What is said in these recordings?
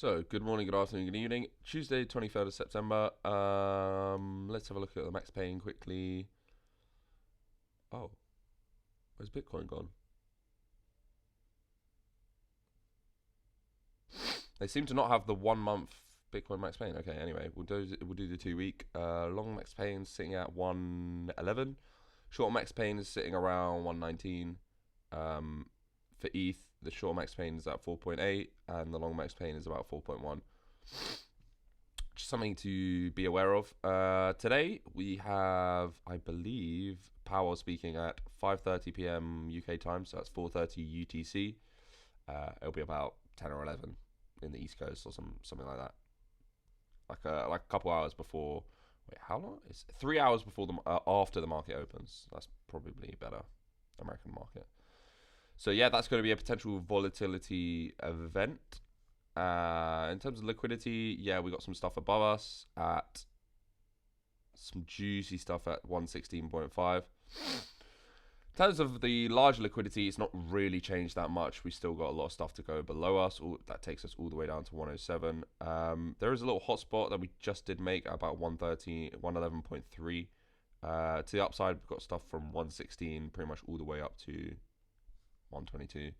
So, good morning, good afternoon, good evening. Tuesday, 23rd of September. Let's have a look at the max pain quickly. Oh, where's Bitcoin gone? They seem to not have the 1 month Bitcoin max pain. Okay, anyway, we'll do the 2 week. Long max pain sitting at 111. Short max pain is sitting around 119. For ETH, the short max pain is at 4.8 and the long max pain is about 4.1. Just something to be aware of. Today we have, I believe, Powell speaking at 5:30 p.m. UK time, so that's 4:30 UTC. It'll be about 10 or 11 in the East Coast or something like that. Like a couple hours before. Wait, how long? It's 3 hours before after the market opens. That's probably better. American market. So yeah, that's going to be a potential volatility event. In terms of liquidity, yeah, we got some stuff above us at some juicy stuff at 116.5. In terms of the larger liquidity, it's not really changed that much. We still got a lot of stuff to go below us. That takes us all the way down to 107. There is a little hotspot that we just did make at about 113, 111.3. To the upside, we've got stuff from 116 pretty much all the way up to 122.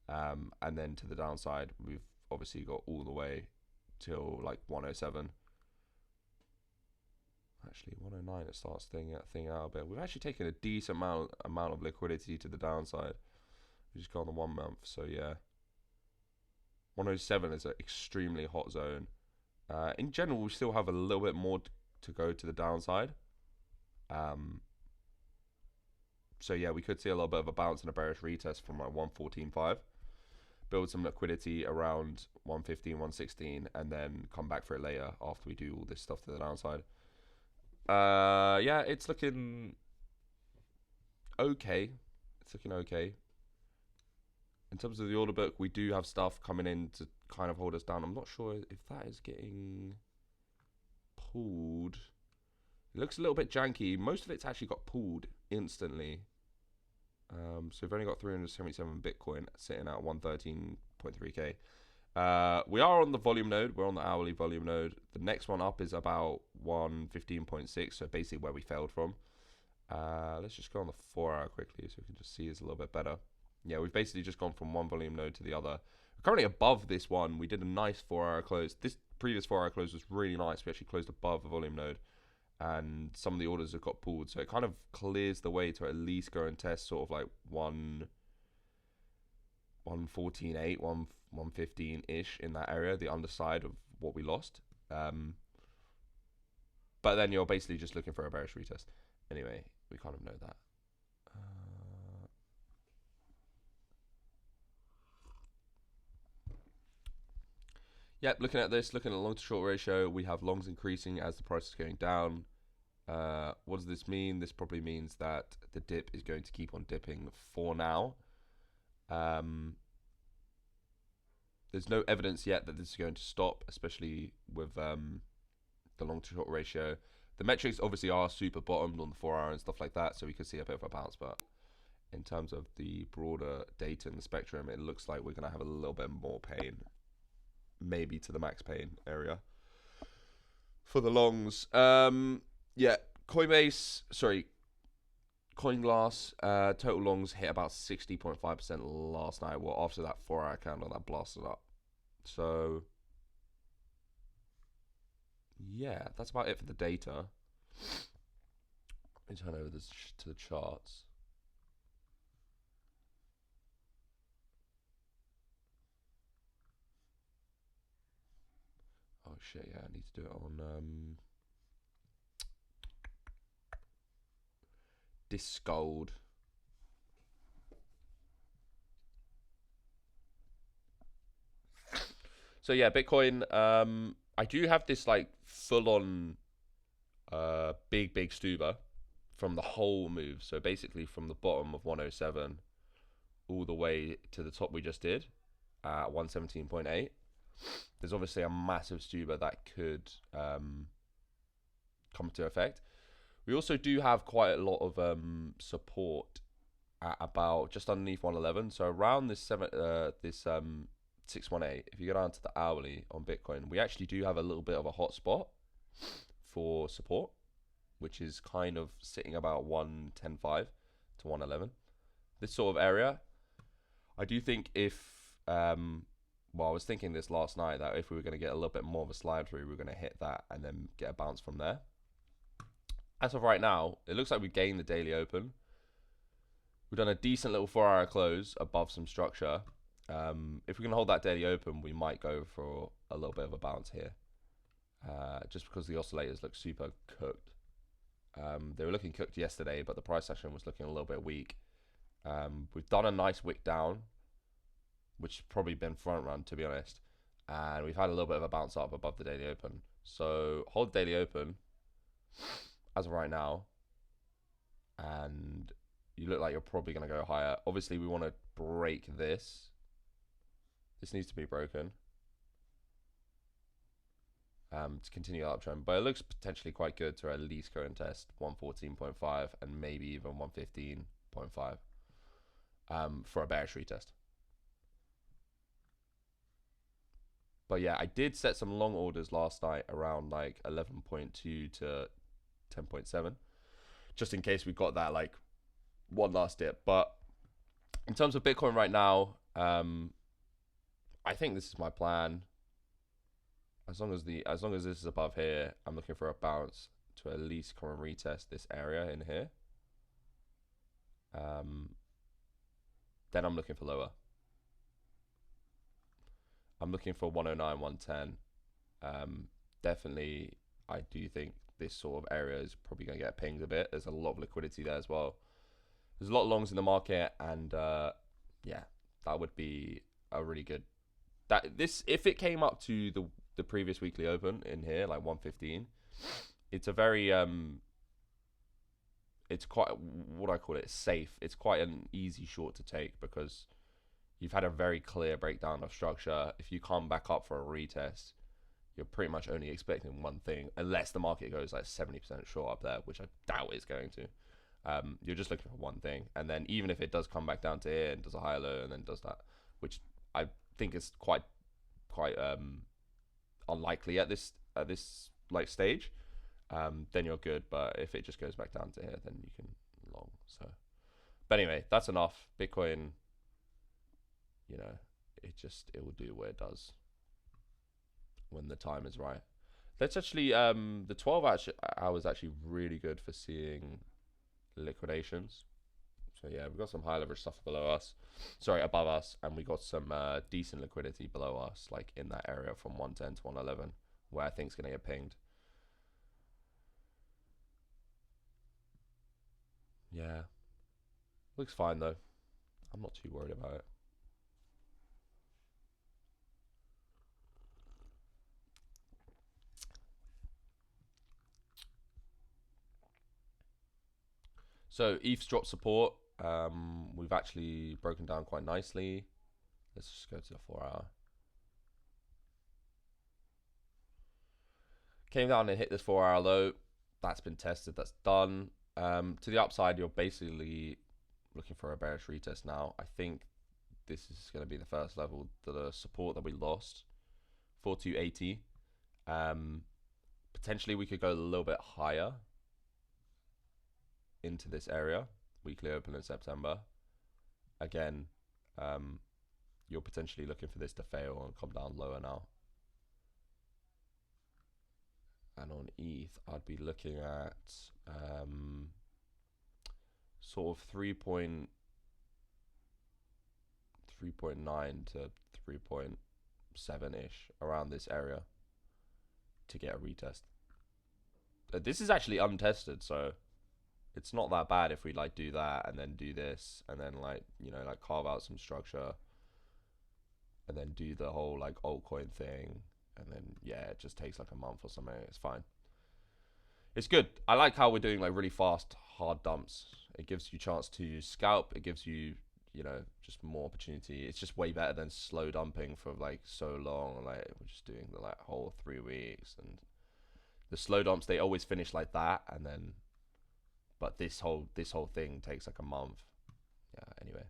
And then to the downside, we've obviously got all the way till like 107. Actually, 109 it starts thing out a bit. We've actually taken a decent amount of liquidity to the downside. We just got on the 1 month, so yeah. 107 is an extremely hot zone. In general, we still have a little bit more to go to the downside. So yeah, we could see a little bit of a bounce and a bearish retest from like 114.5. Build some liquidity around 115, 116, and then come back for it later after we do all this stuff to the downside. Yeah, it's looking okay. It's looking okay. In terms of the order book, we do have stuff coming in to kind of hold us down. I'm not sure if that is getting pulled. It looks a little bit janky. Most of it's actually got pulled instantly. So we've only got 377 Bitcoin sitting at 113.3k. We are on the volume node. We're on the hourly volume node. The next one up is about 115.6, so basically where we failed from. Let's just go on the 4 hour quickly so we can just see this a little bit better. Yeah, we've basically just gone from one volume node to the other. We're currently above this one. We did a nice 4 hour close. This previous 4 hour close was really nice. We actually closed above the volume node, and some of the orders have got pulled, so it kind of clears the way to at least go and test sort of like 114.8, 115-ish in that area, the underside of what we lost. But then you're basically just looking for a bearish retest. Anyway, we kind of know that. Yep, looking at this, looking at long to short ratio, we have longs increasing as the price is going down. What does this mean? This probably means that the dip is going to keep on dipping for now. There's no evidence yet that this is going to stop, especially with the long to short ratio. The metrics obviously are super bottomed on the 4 hour and stuff like that, so we could see a bit of a bounce, but in terms of the broader data in the spectrum, it looks like we're going to have a little bit more pain, maybe to the max pain area for the longs. Yeah, CoinGlass, total longs hit about 60.5% last night. Well, after that 4 hour candle that blasted up. So yeah, that's about it for the data. Let me turn over this to the charts. Oh shit, yeah, I need to do it on Discord. So yeah, Bitcoin, I do have this like full on big stuber from the whole move. So basically from the bottom of 107 all the way to the top we just did at 117.8. There's obviously a massive stuber that could come to effect. We also do have quite a lot of support at about just underneath 111. So around this 618. If you go down to the hourly on Bitcoin, we actually do have a little bit of a hot spot for support, which is kind of sitting about 110.5 to 111. This sort of area, I do think if, well, I was thinking this last night that if we were going to get a little bit more of a slide through, we are going to hit that and then get a bounce from there. As of right now, it looks like we gained the daily open. We've done a decent little 4-hour close above some structure. If we can hold that daily open, we might go for a little bit of a bounce here. Just because the oscillators look super cooked. They were looking cooked yesterday, but the price action was looking a little bit weak. We've done a nice wick down, which has probably been front run, to be honest. And we've had a little bit of a bounce up above the daily open. So hold daily open as of right now. And you look like you're probably going to go higher. Obviously, we want to break this. This needs to be broken to continue the uptrend. But it looks potentially quite good to at least go and test 114.5 and maybe even 115.5 for a bearish retest. But yeah, I did set some long orders last night around like 11.2 to 10.7, just in case we got that like one last dip. But in terms of Bitcoin right now, I think this is my plan. As long as this is above here, I'm looking for a bounce to at least come and retest this area in here. Then I'm looking for lower. I'm looking for 109, 110. Definitely, I do think this sort of area is probably going to get pinged a bit. There's a lot of liquidity there as well. There's a lot of longs in the market, and yeah, that would be a really good. If it came up to the previous weekly open in here, like 115, it's a very it's quite, what do I call it, safe. It's quite an easy short to take because you've had a very clear breakdown of structure. If you come back up for a retest, you're pretty much only expecting one thing, unless the market goes like 70% short up there, which I doubt it's going to. You're just looking for one thing, and then even if it does come back down to here and does a higher low and then does that, which I think is quite unlikely at this like stage, then you're good. But if it just goes back down to here, then you can long. So, but anyway, that's enough. Bitcoin, you know, it will do what it does when the time is right. Let's actually the 12 hours actually really good for seeing liquidations. So yeah, we've got some high leverage stuff above us, and we got some decent liquidity below us, like in that area from 110 to 111, where I think it's gonna get pinged. Yeah, looks fine though. I'm not too worried about it. So ETH's dropped support. We've actually broken down quite nicely. Let's just go to the 4-hour. Came down and hit this 4-hour low. That's been tested. That's done. To the upside, you're basically looking for a bearish retest now. I think this is going to be the first level, the support that we lost, 4280. Potentially we could go a little bit higher into this area, weekly open in September. Again, you're potentially looking for this to fail and come down lower now. And on ETH, I'd be looking at sort of 3.9 to 3.7-ish, around this area to get a retest. This is actually untested, so it's not that bad if we like do that and then do this and then like, you know, like carve out some structure and then do the whole like altcoin thing, and then yeah, it just takes like a month or something. It's fine. It's good. I like how we're doing like really fast hard dumps. It gives you a chance to scalp. It gives you, you know, just more opportunity. It's just way better than slow dumping for like so long. Like we're just doing the like whole 3 weeks, and the slow dumps, they always finish like that, and then but this whole thing takes like a month. Yeah, anyway.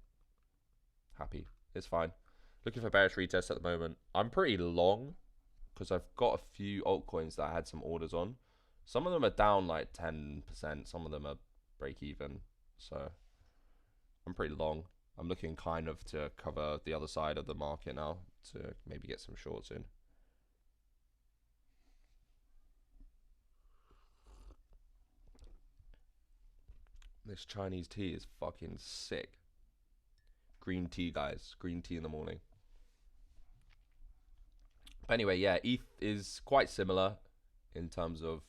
Happy. It's fine. Looking for bearish retest at the moment. I'm pretty long because I've got a few altcoins that I had some orders on. Some of them are down like 10%. Some of them are break even. So I'm pretty long. I'm looking kind of to cover the other side of the market now to maybe get some shorts in. This Chinese tea is fucking sick. Green tea, guys. Green tea in the morning. But anyway, yeah, ETH is quite similar in terms of,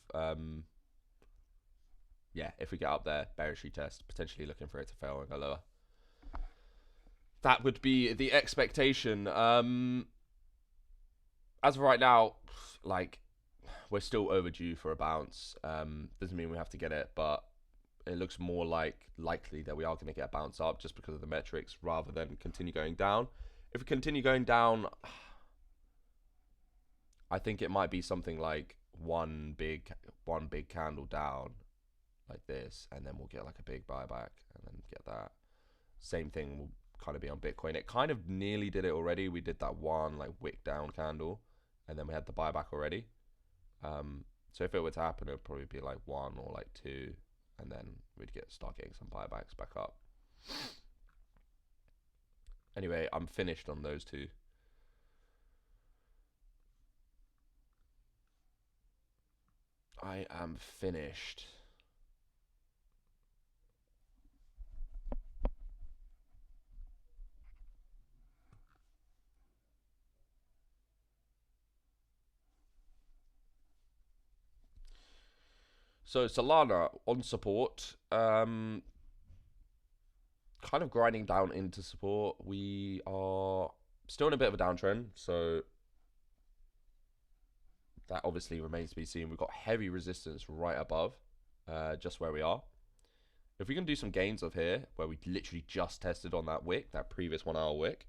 yeah, if we get up there, bearish retest, potentially looking for it to fail and go lower. That would be the expectation. As of right now, like, we're still overdue for a bounce. Doesn't mean we have to get it, but it looks more likely that we are going to get a bounce up just because of the metrics rather than continue going down. If we continue going down, I think it might be something like one big candle down like this, and then we'll get like a big buyback and then get that. Same thing will kind of be on Bitcoin. It kind of nearly did it already. We did that one like wick down candle, and then we had the buyback already. So if it were to happen, it would probably be like one or like two, and then we'd start getting some buybacks back up. Anyway, I'm finished on those two. I am finished. So Solana on support, kind of grinding down into support. We are still in a bit of a downtrend, so that obviously remains to be seen. We've got heavy resistance right above, just where we are. If we can do some gains of here, where we literally just tested on that wick, that previous 1 hour wick,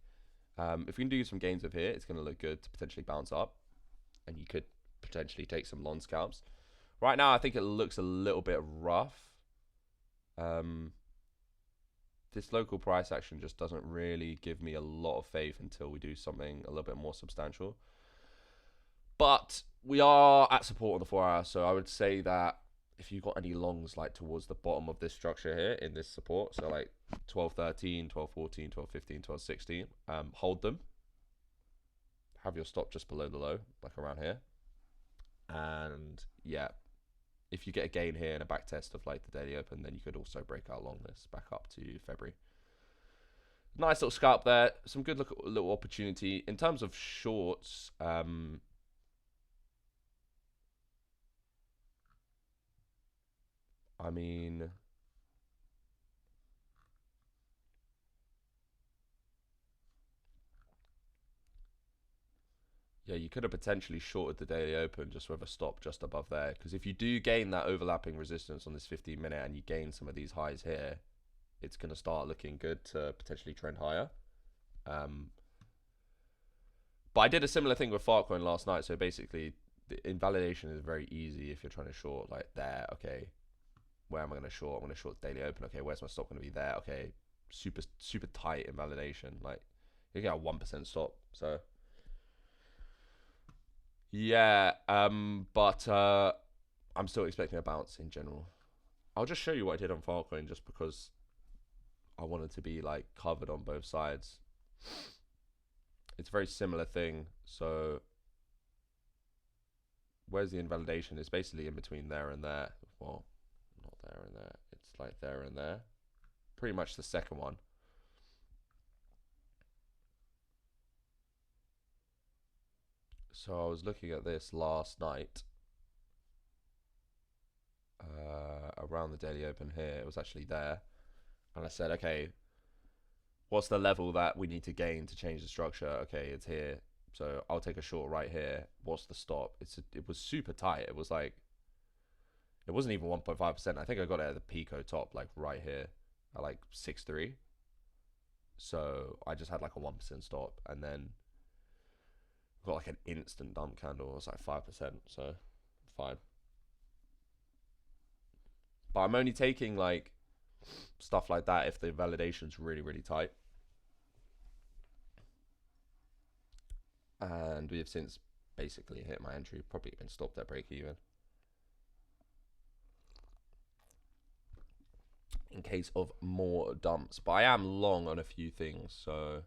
if we can do some gains of here, it's going to look good to potentially bounce up, and you could potentially take some long scalps. Right now, I think it looks a little bit rough. This local price action just doesn't really give me a lot of faith until we do something a little bit more substantial. But we are at support on the 4 hour, so I would say that if you've got any longs like towards the bottom of this structure here in this support, so like 12.13, 12.14, 12.15, 12.16, hold them. Have your stop just below the low, like around here. And yeah, if you get a gain here and a back test of like the daily open, then you could also break out along this back up to February. Nice little scalp there. Some good little opportunity. In terms of shorts, I mean, yeah, you could have potentially shorted the daily open just with a stop just above there. Because if you do gain that overlapping resistance on this 15-minute and you gain some of these highs here, it's going to start looking good to potentially trend higher. But I did a similar thing with Fartcoin last night. So basically, the invalidation is very easy if you're trying to short like there. Okay, where am I going to short? I'm going to short daily open. Okay, where's my stop going to be there? Okay, super tight invalidation. Like you get a 1% stop. So yeah, but I'm still expecting a bounce in general. I'll just show you what I did on Fartcoin just because I wanted to be like covered on both sides. It's a very similar thing. So where's the invalidation? It's basically in between there and there. Well, not there and there. It's like there and there. Pretty much the second one. So I was looking at this last night. Around the daily open here. It was actually there. And I said, okay, what's the level that we need to gain to change the structure? Okay, it's here. So I'll take a short right here. What's the stop? It was super tight. It was like, it wasn't even 1.5%. I think I got it at the Pico top, like right here at like 6.3. So I just had like a 1% stop, and then got like an instant dump candle. It was like 5%. So fine. But I'm only taking like stuff like that if the validation's really, really tight. And we have since basically hit my entry, probably been stopped at break even. In case of more dumps. But I am long on a few things, so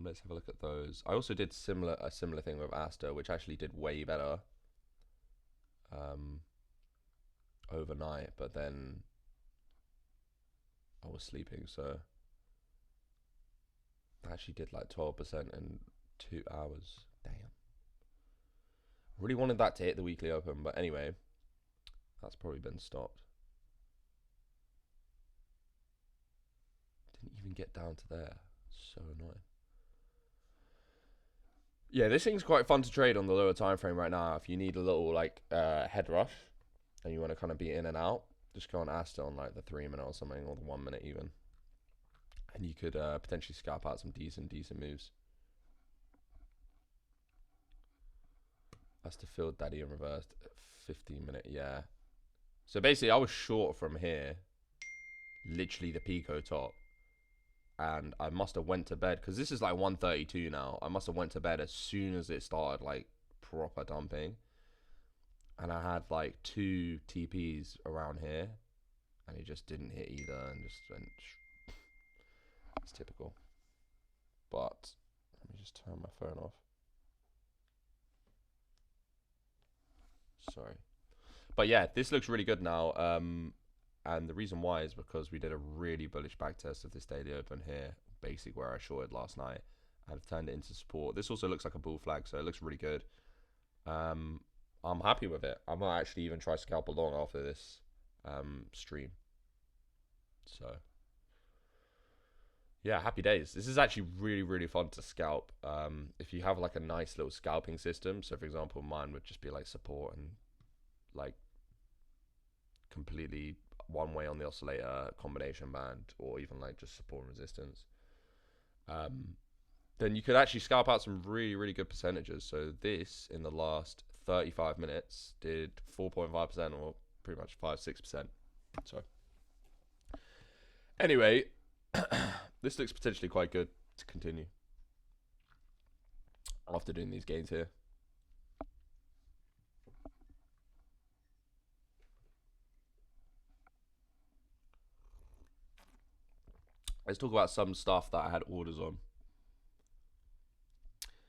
let's have a look at those. I also did a similar thing with Asta, which actually did way better overnight, but then I was sleeping, so I actually did like 12% in 2 hours. Damn. Really wanted that to hit the weekly open, but anyway, that's probably been stopped. Didn't even get down to there. So annoying. Yeah, this thing's quite fun to trade on the lower time frame right now. If you need a little like head rush and you want to kind of be in and out, just go on Asta on like the 3 minute or something, or the 1 minute even, and you could potentially scalp out some decent moves. Asta filled Daddy and reversed 15 minute, yeah. So basically, I was short from here, literally the Pico top, and I must have went to bed because this is like 1:32 now. I must have went to bed as soon as it started like proper dumping, and I had like 2 TPs around here, and it just didn't hit either, and just went. It's typical. But let me just turn my phone off. Sorry. But yeah, this looks really good now. And the reason why is because we did a really bullish backtest of this daily open here, basically where I shorted last night. I've turned it into support. This also looks like a bull flag, so it looks really good. I'm happy with it. I might actually even try scalp along after this stream. So yeah, happy days. This is actually really fun to scalp. If you have like a nice little scalping system, so for example, mine would just be like support and like completely one way on the oscillator combination band, or even like just support and resistance, then you could actually scalp out some really good percentages. So this in the last 35 minutes did 4.5%, or pretty much 5-6%. So anyway, this looks potentially quite good to continue after doing these gains here. Let's talk about some stuff that I had orders on.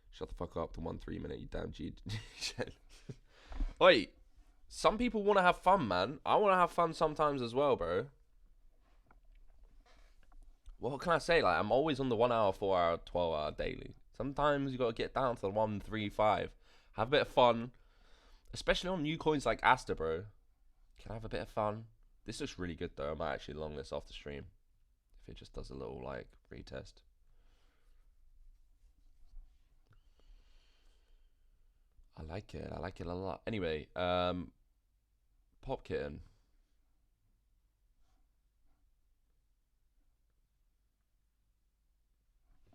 Shut the fuck up, the 1-3 minute, you damn G. Wait, some people want to have fun, man. I want to have fun sometimes as well, bro. What can I say? Like, I'm always on the 1 hour, 4 hour, 12 hour daily. Sometimes you got to get down to the 1-3-5. Have a bit of fun. Especially on new coins like Asta, bro. Can I have a bit of fun? This looks really good, though. I might actually long this off the stream. If it just does a little, like, retest. I like it. I like it a lot. Anyway, Pop Kitten.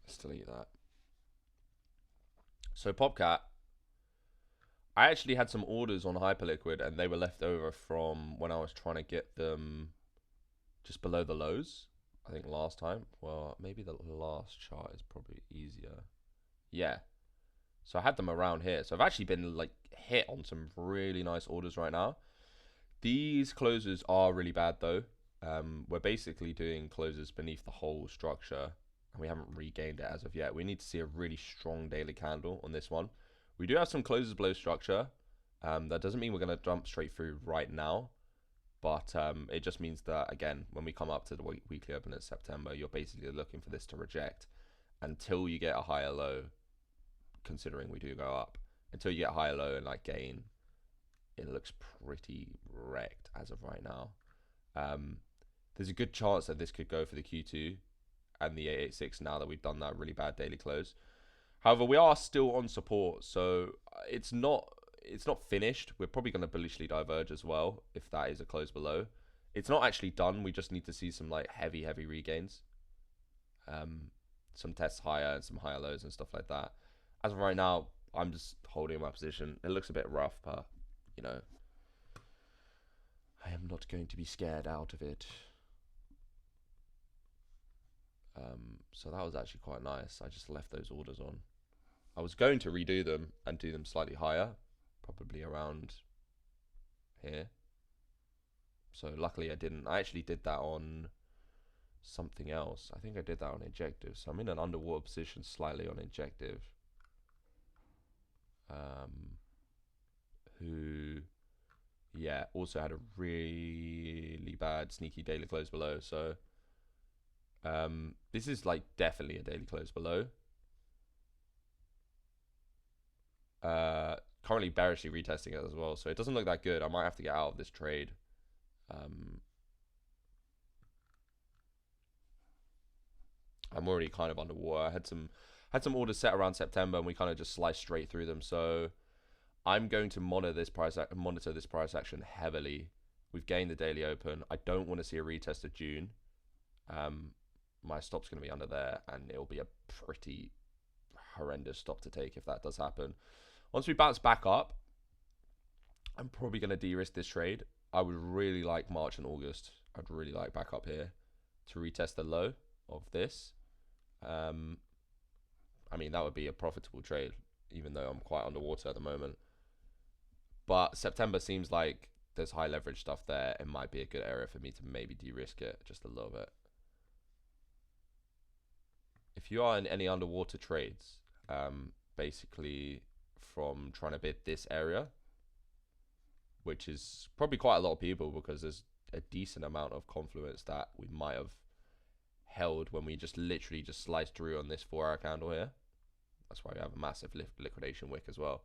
Let's delete that. So Popcat, I actually had some orders on Hyperliquid, and they were left over from when I was trying to get them just below the lows, I think last time. Well, maybe the last chart is probably easier. Yeah. So I had them around here. So I've actually been like hit on some really nice orders right now. These closes are really bad though. We're basically doing closes beneath the whole structure, and we haven't regained it as of yet. We need to see a really strong daily candle on this one. We do have some closes below structure. That doesn't mean we're going to jump straight through right now, but it just means that, again, when we come up to the weekly open in September, you're basically looking for this to reject until you get a higher low, considering we do go up. Until you get a higher low and like gain, it looks pretty wrecked as of right now. There's a good chance that this could go for the Q2 and the 886 now that we've done that really bad daily close. However, we are still on support, so it's not finished. We're probably going to bullishly diverge as well if that is a close below. It's not actually done. We just need to see some like heavy regains, some tests higher and some higher lows and stuff like that. As of right now, I'm just holding my position. It looks a bit rough, but you know, I am not going to be scared out of it. So that was actually quite nice. I just left those orders on. I was going to redo them and do them slightly higher, probably around here. So luckily I didn't. I actually did that on something else. I think I did that on injective. So I'm in an underwater position slightly on injective. Who, yeah, also had a really bad sneaky daily close below. So this is like definitely a daily close below. Currently bearishly retesting it as well, so it doesn't look that good. I might have to get out of this trade. I'm already kind of underwater. I had some orders set around September, and we kind of just sliced straight through them. So I'm going to monitor this price action heavily. We've gained the daily open. I don't want to see a retest of June. My stop's going to be under there, and it'll be a pretty horrendous stop to take if that does happen. Once we bounce back up, I'm probably going to de-risk this trade. I would really like March and August. I'd really like back up here to retest the low of this. I mean, that would be a profitable trade, even though I'm quite underwater at the moment. But September seems like there's high leverage stuff there. It might be a good area for me to maybe de-risk it just a little bit. If you are in any underwater trades, basically from trying to bid this area, which is probably quite a lot of people because there's a decent amount of confluence that we might have held when we just literally just sliced through on this 4-hour candle here. That's why we have a massive liquidation wick as well.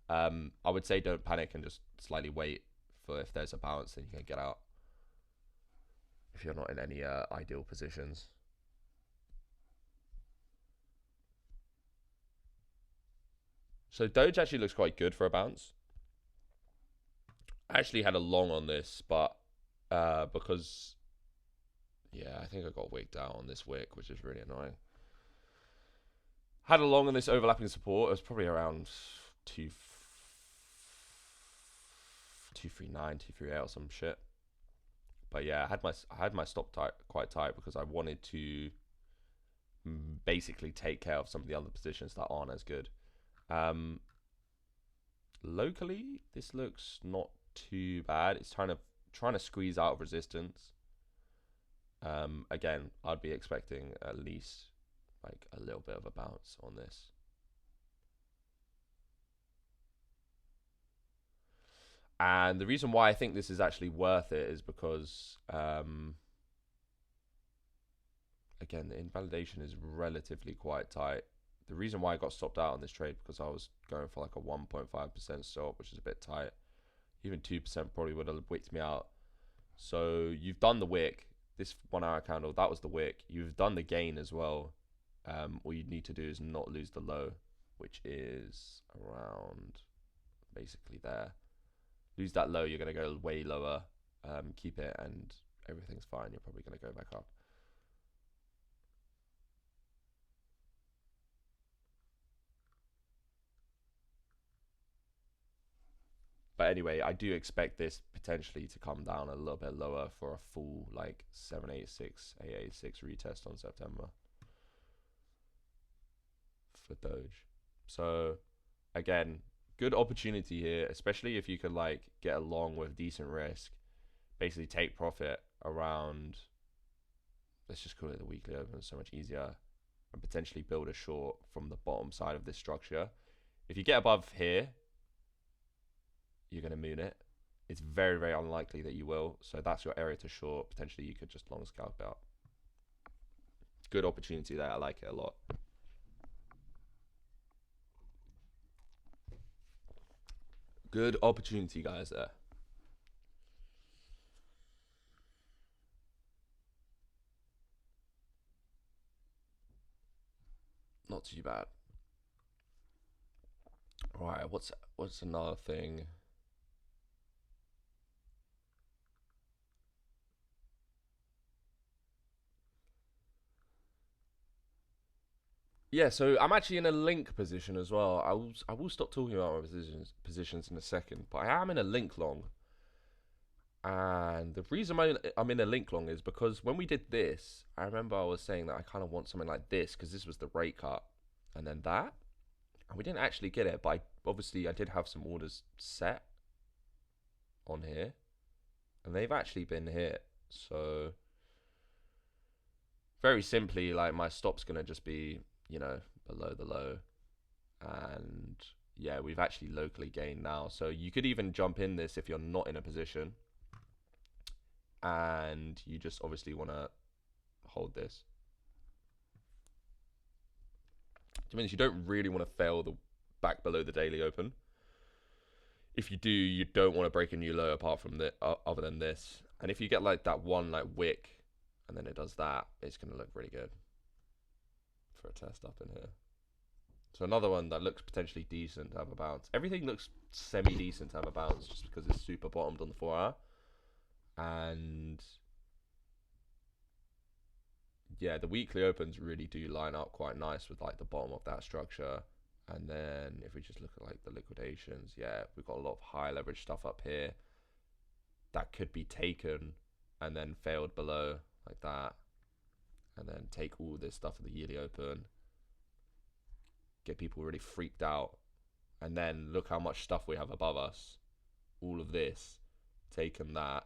I would say don't panic and just slightly wait for if there's a bounce, then you can get out if you're not in any ideal positions. So Doge actually looks quite good for a bounce. I actually had a long on this, but because, yeah, I think I got wigged out on this wick, which is really annoying. Had a long on this overlapping support. It was probably around 239, 238 or some shit. But yeah, I had my stop quite tight because I wanted to basically take care of some of the other positions that aren't as good. Locally, this looks not too bad. It's trying to squeeze out of resistance. Again, I'd be expecting at least like a little bit of a bounce on this. And the reason why I think this is actually worth it is because again, the invalidation is relatively quite tight. The reason why I got stopped out on this trade because I was going for like a 1.5% stop, which is a bit tight. Even 2% probably would have wicked me out. So you've done the wick. This 1 hour candle, that was the wick. You've done the gain as well. All you need to do is not lose the low, which is around basically there. Lose that low, you're going to go way lower. Keep it and everything's fine. You're probably going to go back up. But anyway, I do expect this potentially to come down a little bit lower for a full like 786, 886 retest on September for Doge. So again, good opportunity here, especially if you could like get along with decent risk, basically take profit around, let's just call it the weekly open, it's so much easier, and potentially build a short from the bottom side of this structure. If you get above here, you're going to moon it. It's very, very unlikely that you will. So that's your area to short. Potentially you could just long scalp out. Good opportunity there. I like it a lot. Good opportunity, guys, there. Not too bad. All right, what's another thing? Yeah, so I'm actually in a link position as well. I will stop talking about my positions in a second, but I am in a link long. And the reason I'm in a link long is because when we did this, I remember I was saying that I kind of want something like this because this was the rate cut. And then that, And we didn't actually get it, but obviously I did have some orders set on here, and they've actually been hit. So very simply, like, my stop's gonna just be, you know, below the low, and yeah, we've actually locally gained now. So you could even jump in this if you're not in a position, and you just obviously want to hold this. Which means you don't really want to fail the back below the daily open. If you do, you don't want to break a new low apart from the other than this. And if you get like that one like wick, and then it does that, it's gonna look really good for a test up in here. So another one that looks potentially decent to have a bounce. Everything looks semi-decent to have a bounce just because it's super bottomed on the 4 hour. And yeah, the weekly opens really do line up quite nice with like the bottom of that structure. And then if we just look at like the liquidations, yeah, we've got a lot of high leverage stuff up here that could be taken and then failed below like that. And then take all this stuff at the yearly open, get people really freaked out, and then look how much stuff we have above us. All of this, taken that,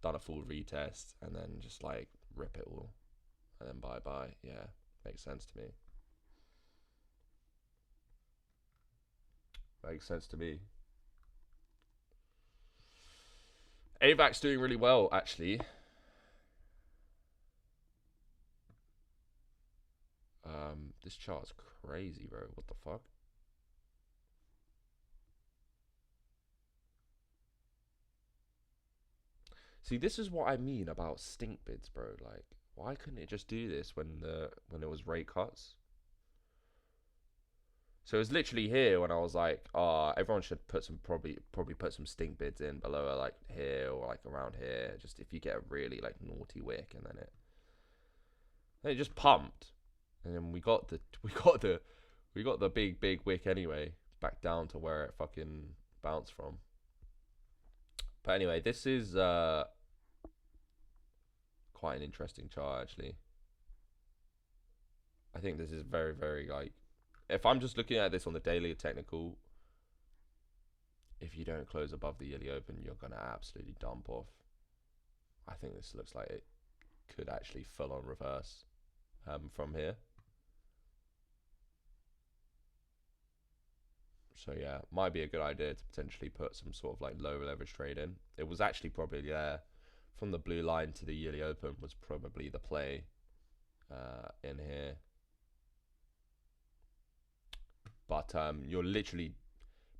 done a full retest, and then just like rip it all, and then bye bye. Yeah, makes sense to me. Makes sense to me. AVAC's doing really well, actually. This chart's crazy, bro. What the fuck? See, this is what I mean about stink bids, bro. Like, why couldn't it just do this when it was rate cuts? So it was literally here when I was like, everyone should put some probably put some stink bids in below, like here or like around here. Just if you get a really like naughty wick, and then it just pumped, and then we got the big wick anyway, back down to where it fucking bounced from. But anyway, this is quite an interesting chart actually. I think this is very, very like, if I'm just looking at this on the daily technical, if you don't close above the yearly open, you're gonna absolutely dump off. I think this looks like it could actually full on reverse from here. So yeah, might be a good idea to potentially put some sort of like low leverage trade in. It was actually probably there from the blue line to the yearly open was probably the play in here. But you're literally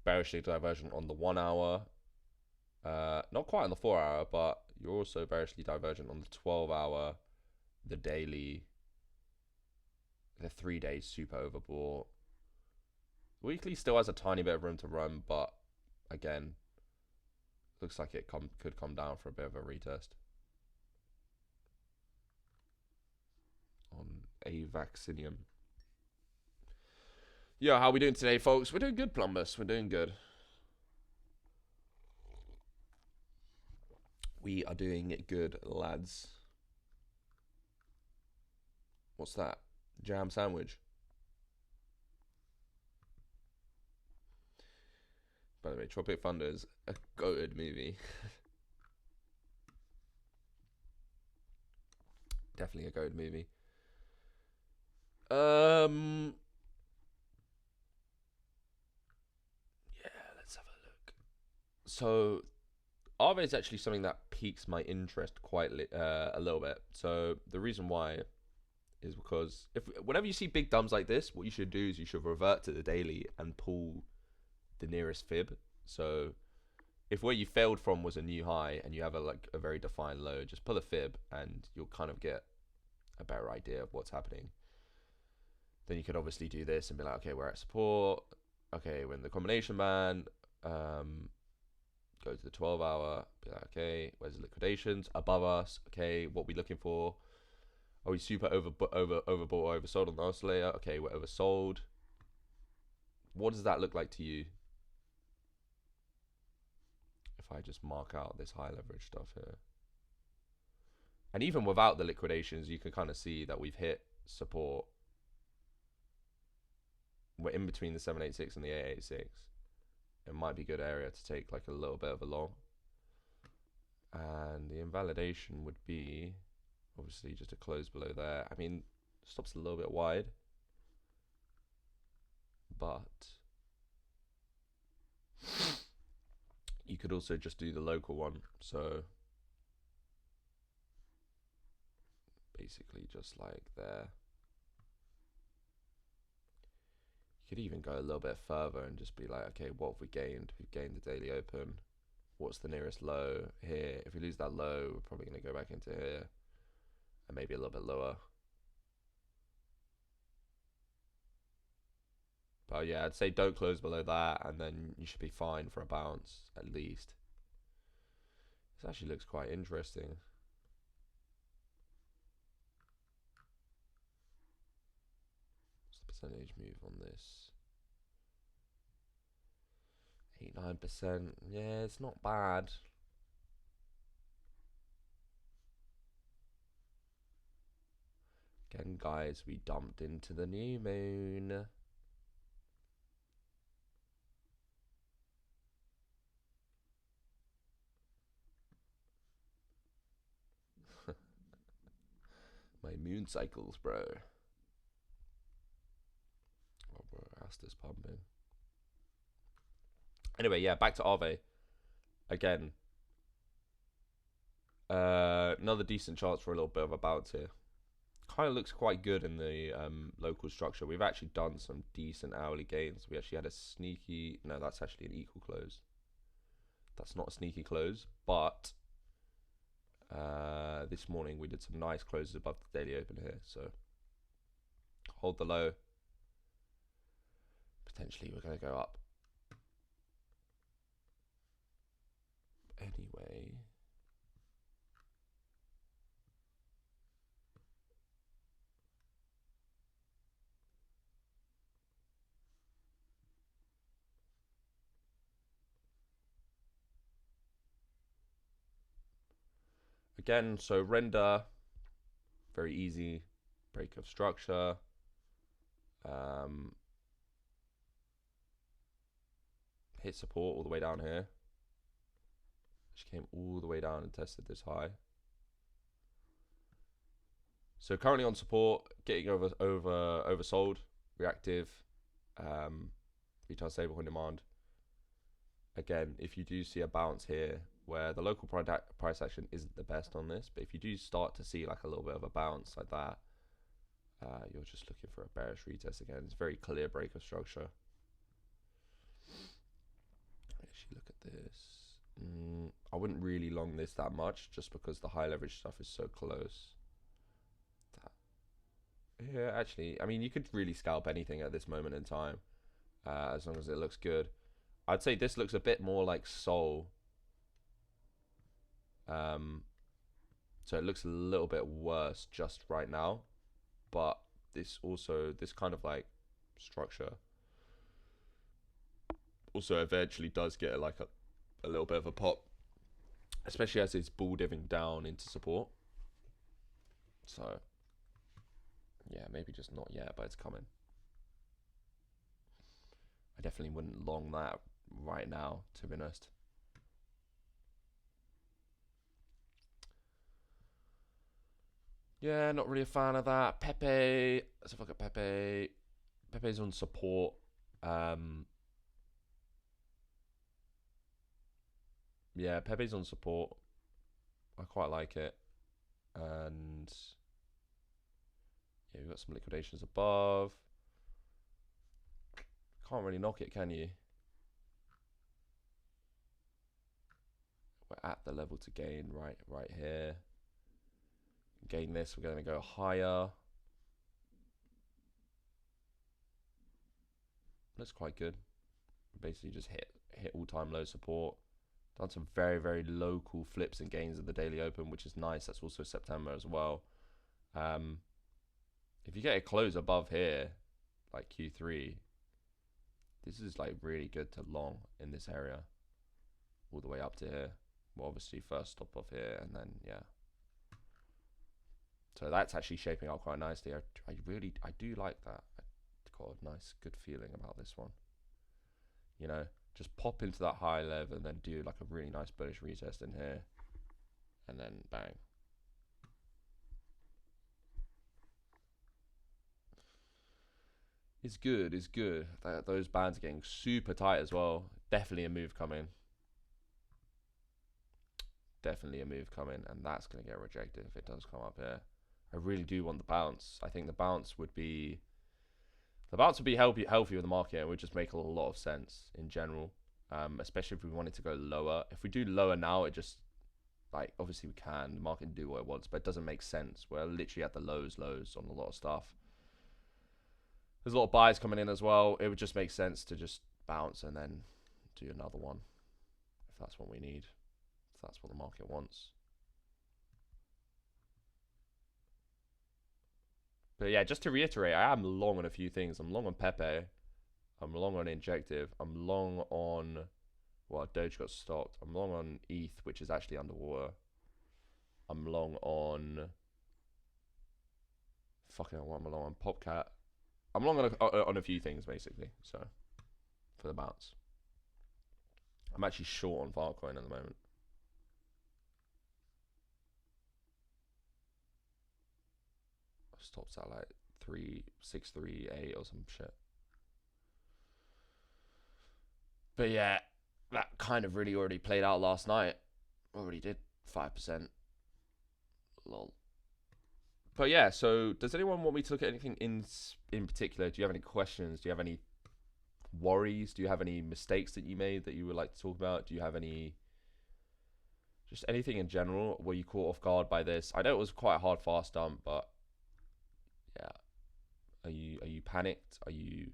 bearishly divergent on the 1 hour. Not quite on the 4 hour, but you're also bearishly divergent on the 12 hour, the daily, the 3 days super overbought. Weekly still has a tiny bit of room to run, but again, looks like it could come down for a bit of a retest on Avaxinium. Yeah, how are we doing today, folks? We're doing good, Plumbus. We're doing good. We are doing good, lads. What's that? Jam sandwich. By the way, Tropic Thunder is a goated movie. Definitely a goated movie. Yeah, let's have a look. So, Aave is actually something that piques my interest quite a little bit. So the reason why is because whenever you see big dumbs like this, what you should do is you should revert to the daily and pull the nearest fib. So if where you failed from was a new high and you have a very defined low, just pull a fib and you'll kind of get a better idea of what's happening. Then you could obviously do this and be like, okay, we're at support. Okay, we're in the combination band. Go to the 12 hour, be like, okay, where's the liquidations? Above us, okay, what are we looking for? Are we super overbought or oversold on the oscillator? Okay, we're oversold. What does that look like to you? If I just mark out this high leverage stuff here. And even without the liquidations, you can kind of see that we've hit support. we're in between the 786 and the 886. It might be a good area to take like a little bit of a long. And the invalidation would be obviously just a close below there. I mean, stop's a little bit wide, but you could also just do the local one. So basically just like there. You could even go a little bit further and just be like, okay, what have we gained? We've gained the daily open. What's the nearest low here? If we lose that low, we're probably going to go back into here and maybe a little bit lower. But yeah, I'd say don't close below that, and then you should be fine for a bounce at least. This actually looks quite interesting. What's the percentage move on this? 8-9%. Yeah, it's not bad. Again, guys, we dumped into the new moon. My moon cycles, bro. Oh, bro, Asta's pumping. Anyway, yeah, back to Ave. Again, another decent chance for a little bit of a bounce here. Kind of looks quite good in the local structure. We've actually done some decent hourly gains. We actually had a sneaky... No, that's actually an equal close. That's not a sneaky close, but this morning we did some nice closes above the daily open here. So hold the low. Potentially we're going to go up. Anyway... Again, so render, very easy, break of structure. Hit support all the way down here. She came all the way down and tested this high. So currently on support, getting oversold, reactive, retail stablecoin demand. Again, if you do see a bounce here, where the local price action isn't the best on this, but if you do start to see like a little bit of a bounce like that, you're just looking for a bearish retest again. It's a very clear break of structure. Actually, look at this. I wouldn't really long this that much, just because the high leverage stuff is so close. Yeah, actually, I mean, you could really scalp anything at this moment in time, as long as it looks good. I'd say this looks a bit more like Sol. So it looks a little bit worse just right now, but this kind of like structure also eventually does get like a little bit of a pop, especially as it's bull diving down into support. So yeah, maybe just not yet, but it's coming. I definitely wouldn't long that right now, to be honest. Yeah, not really a fan of that. Pepe, let's have a look at Pepe. Pepe's on support. Yeah, Pepe's on support. I quite like it. And yeah, we've got some liquidations above. Can't really knock it, can you? We're at the level to gain right here. Gain this, we're going to go higher. That's quite good. Basically just hit all-time low support. Done some very, very local flips and gains at the daily open, which is nice. That's also September as well. If you get a close above here, like Q3, this is like really good to long in this area, all the way up to here. Well, obviously first stop off here, and then yeah. So that's actually shaping up quite nicely. I do like that. got a nice, good feeling about this one. You know, just pop into that high level and then do like a really nice bullish retest in here, and then bang. It's good. It's good. Those bands are getting super tight as well. Definitely a move coming. Definitely a move coming, and that's going to get rejected if it does come up here. I really do want the bounce. I think the bounce would be healthy with the market, and would just make a lot of sense in general. Especially if we wanted to go lower. If we do lower now, it just, like, obviously we can. The market can do what it wants, but it doesn't make sense. We're literally at the lows on a lot of stuff. There's a lot of buys coming in as well. It would just make sense to just bounce and then do another one if that's what we need. If that's what the market wants. But yeah, just to reiterate, I am long on a few things. I'm long on Pepe. I'm long on Injective. I'm long on, well, Doge got stopped. I'm long on ETH, which is actually underwater. I'm long on, fucking hell, what am I long on? Popcat. I'm long on a few things, basically, so, for the bounce. I'm actually short on Filecoin at the moment. Stops at like 3.638 or some shit. But yeah, that kind of really already played out last night. Already did 5%. Lol. But yeah, so does anyone want me to look at anything in particular? Do you have any questions? Do you have any worries? Do you have any mistakes that you made that you would like to talk about? Do you have any, just anything in general? Were you caught off guard by this? I know it was quite a hard fast dump, but yeah. Are you panicked? Are you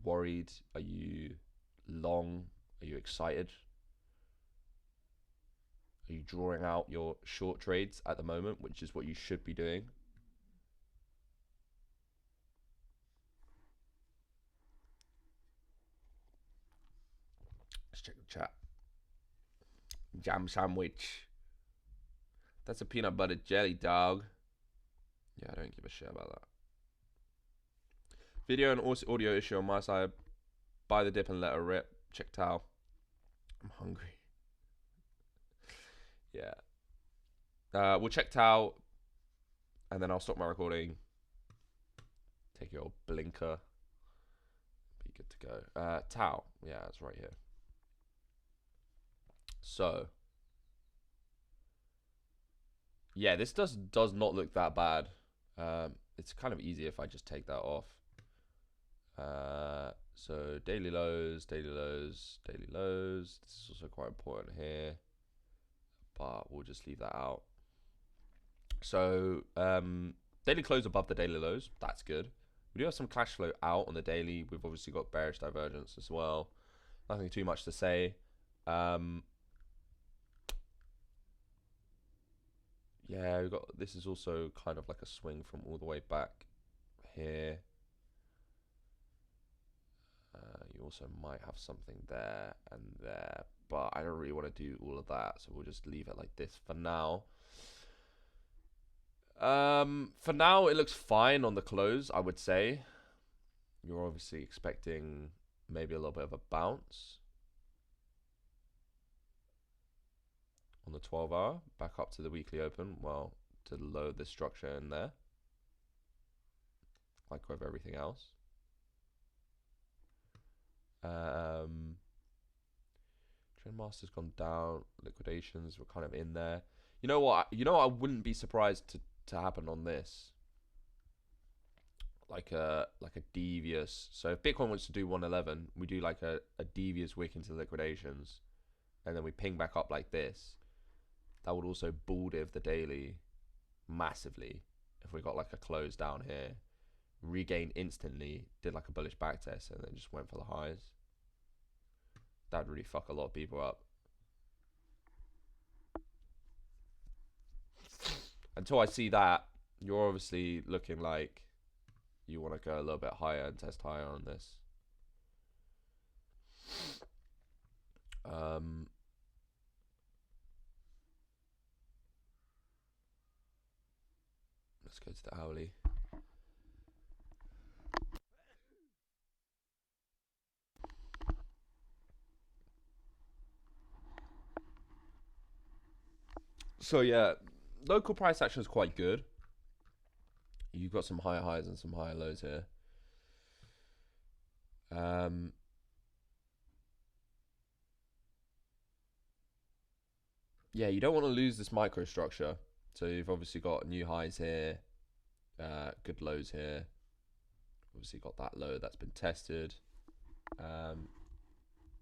worried? Are you long? Are you excited? Are you drawing out your short trades at the moment, which is what you should be doing? Let's check the chat. Jam sandwich. That's a peanut butter jelly, dog. Yeah, I don't give a shit about that. Video and audio issue on my side. Buy the dip and let her rip. Check Tao. I'm hungry. Yeah. We'll check Tao, and then I'll stop my recording. Take your blinker. Be good to go. Tao. Yeah, it's right here. So. Yeah, this does not look that bad. It's kind of easy if I just take that off. So daily lows, daily lows, daily lows. This is also quite important here, but we'll just leave that out. So daily close above the daily lows. That's good. We do have some cash flow out on the daily. We've obviously got bearish divergence as well. Nothing too much to say. Yeah, we got, this is also kind of like a swing from all the way back here. You also might have something there and there, but I don't really want to do all of that, so we'll just leave it like this for now. For now, it looks fine on the close, I would say. You're obviously expecting maybe a little bit of a bounce on the 12-hour, back up to the weekly open, well, to load this structure in there, like with everything else. Trend master's gone down, liquidations were kind of in there. You know what? I wouldn't be surprised to happen on this. Like a devious. So if Bitcoin wants to do 111, we do like a devious wick into liquidations, and then we ping back up like this. That would also bull div the daily massively if we got like a close down here, regained instantly, did like a bullish backtest, and then just went for the highs. That'd really fuck a lot of people up. Until I see that, you're obviously looking like you want to go a little bit higher and test higher on this. Let's go to the hourly. So yeah, local price action is quite good. You've got some higher highs and some higher lows here. Um, yeah, you don't want to lose this microstructure. So you've obviously got new highs here, good lows here. Obviously got that low that's been tested. Um,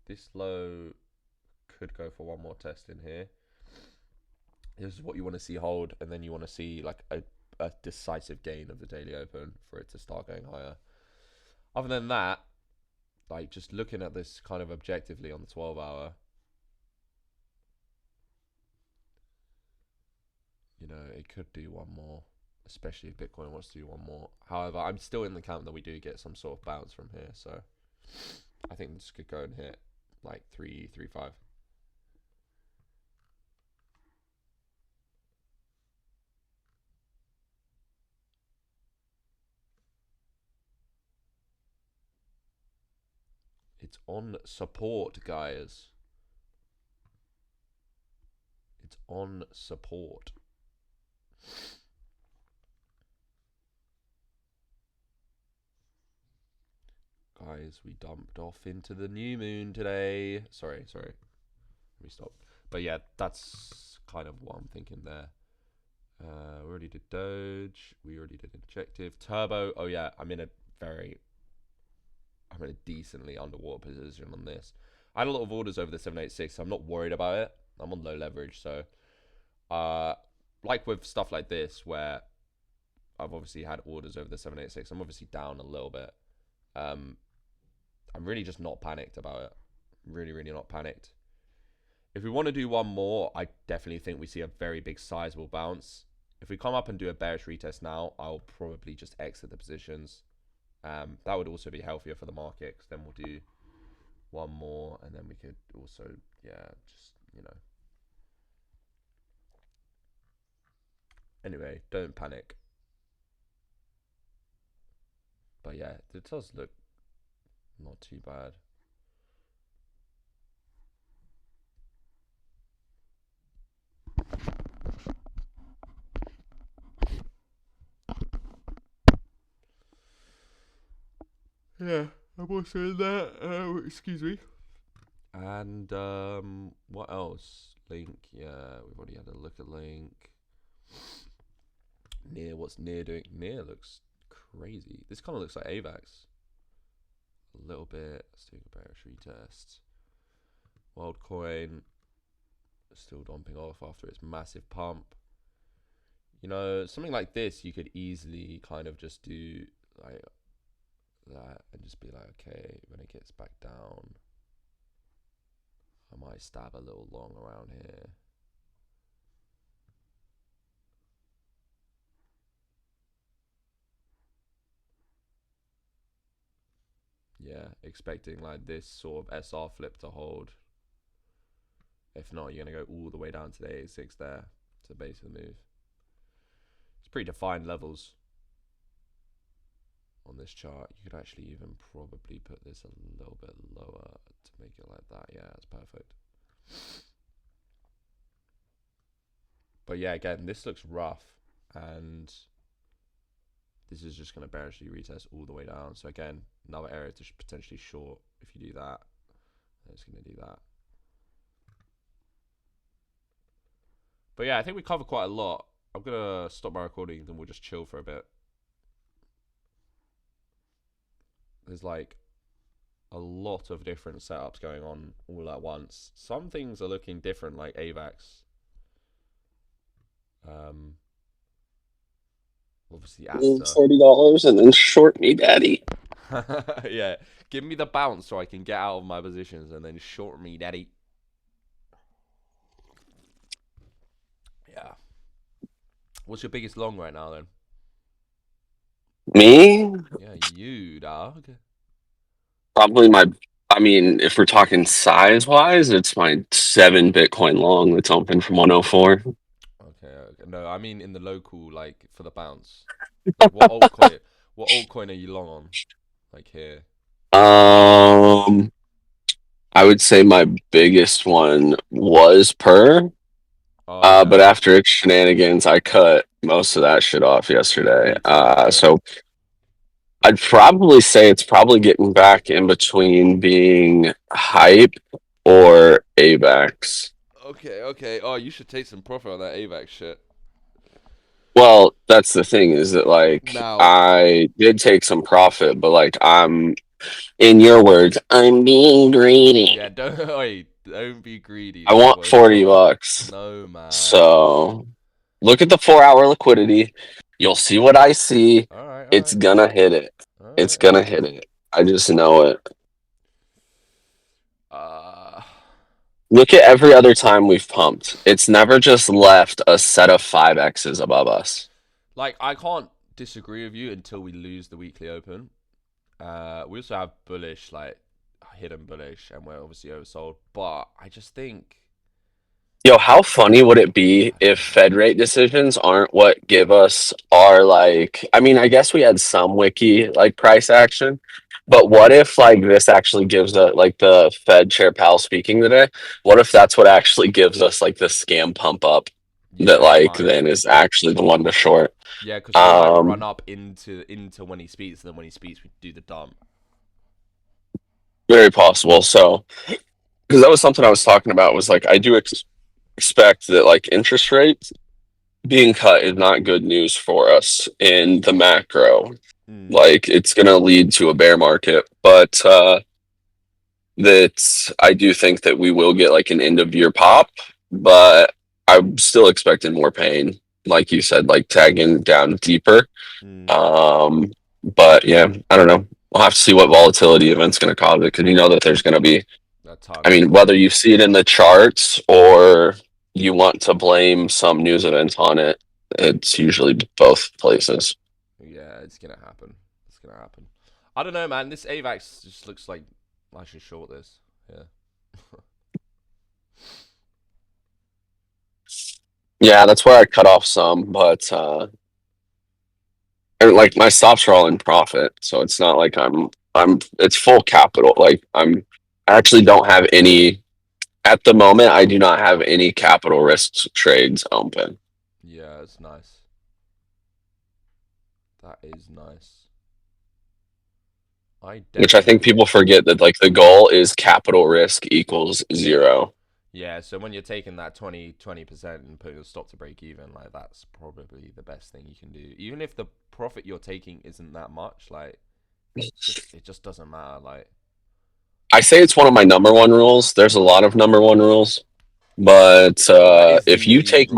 this low could go for one more test in here. This is what you want to see hold, and then you want to see like a decisive gain of the daily open for it to start going higher. Other than that, like just looking at this kind of objectively on the 12 hour, it could do one more, especially if Bitcoin wants to do one more. However, I'm still in the camp that we do get some sort of bounce from here, so I think this could go and hit like 335. It's on support, guys. It's on support. Guys, we dumped off into the new moon today. Sorry. Let me stop. But yeah, that's kind of what I'm thinking there. We already did Doge. We already did Injective. Turbo. Oh yeah, I'm in a decently underwater position on this. I had a lot of orders over the 786, so I'm not worried about it. I'm on low leverage, so uh, like with stuff like this, where I've obviously had orders over the 786, I'm obviously down a little bit. Um, I'm really just not panicked about it. Really, really not panicked. If we want to do one more, I definitely think we see a very big sizable bounce. If we come up and do a bearish retest now, I'll probably just exit the positions. That would also be healthier for the market, because then we'll do one more, and then we could also, yeah, just, Anyway, don't panic. But yeah, it does look not too bad. Yeah, I'm also in there. Excuse me. And what else? Link. Yeah, we've already had a look at Link. Near, what's Near doing? Near looks crazy. This kind of looks like AVAX a little bit. Let's do a bearish retest. WorldCoin still dumping off after its massive pump. Something like this, you could easily kind of just do like that and just be like, okay, when it gets back down, I might stab a little long around here. Yeah, expecting like this sort of SR flip to hold. If not, you're going to go all the way down to the 86 there to the base of the move. It's pretty defined levels on this chart. You could actually even probably put this a little bit lower to make it like that. Yeah, that's perfect. But yeah, again, this looks rough, and this is just going to bearishly retest all the way down. So again, another area to potentially short if you do that. It's going to do that. But yeah, I think we covered quite a lot. I'm going to stop my recording, then we'll just chill for a bit. There's like a lot of different setups going on all at once. Some things are looking different, like AVAX. Obviously Asta. $40 and then short me, daddy. Yeah, give me the bounce so I can get out of my positions, and then short me, daddy. Yeah. What's your biggest long right now, then? Me? Yeah, you, dog. Probably I mean, if we're talking size wise, it's my 7 Bitcoin long that's open from 104. Okay. No, I mean in the local, like for the bounce. Like what altcoin? What altcoin are you long on? Like here. I would say my biggest one was Per. Oh yeah, But after its shenanigans, I cut most of that shit off yesterday. me too. Yeah. So I'd probably say it's probably getting back in between being hype or AVAX. Okay, okay. Oh, you should take some profit on that AVAX shit. Well, that's the thing is that like Now. I did take some profit, but like in your words, I'm being Yeah, greedy. don't wait, don't be greedy, I my want boy. 40 bucks. No, man. So look at the 4 hour liquidity. You'll see what I see. All right, all It's right, gonna hit it. all It's right, all gonna right. hit it. I just know it. Uh, Look at every other time we've pumped. It's never just left a set of 5X's above us. like I can't disagree with you until we lose the weekly open. We also have bullish, like hidden bullish, and we're obviously oversold. But I just think Yo, how funny would it be I if don't know. Fed rate decisions aren't what give us our like, I mean, I guess we had some wiki like price action, but what if like this actually gives a like the Fed Chair Powell speaking today? What if that's what actually gives us like the scam pump up that Yeah, it like might. then is actually the one to short? Yeah, because we might run Um, up into when he speaks, and then when he speaks, we do the dump. Very possible. So, because that was something I was talking about was like I do expect that like interest rates being cut is not good news for us in the macro. Mm. Like it's going to lead to a bear market, but that I do think that we will get like an end of year pop, but I'm still expecting more pain. Like you said, like tagging down deeper. Mm. Um, but yeah, I don't know. We'll have to see what volatility event's going to cause it because you know that there's going to be. A I ton. mean, whether you see it in the charts or you want to blame some news event on it, it's usually both places. Yeah, it's gonna happen. It's gonna happen. I don't know, man. This AVAX just looks like I should short this. Yeah. Yeah, that's where I cut off some, but and, like my stops are all in profit, so it's not like I'm it's full capital. Like I actually don't have any at the moment. I do not have any capital risk trades open, Yeah, it's nice. That is nice. I which I think definitely. people forget that like the goal is capital risk equals zero. Yeah, so when you're taking that 20% and putting a stop to break even, like that's probably the best thing you can do. Even if the profit you're taking isn't that much, like it just doesn't matter. Like I say it's one of my number one rules. There's a lot of number one rules, but that is the rule.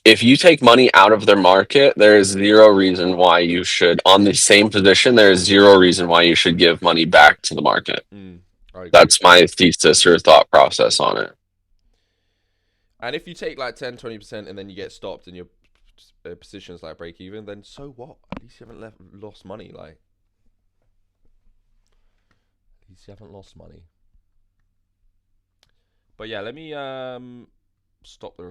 if you take money out of their market, there is zero reason why you should, on the same position, there is zero reason why you should give money back to the market. Mm, I agree. That's my thesis or thought process on it. And if you take like 10-20% and then you get stopped and your positions like break even, then so what? At least you haven't lost money. Like at least you haven't lost money. But yeah, let me stop the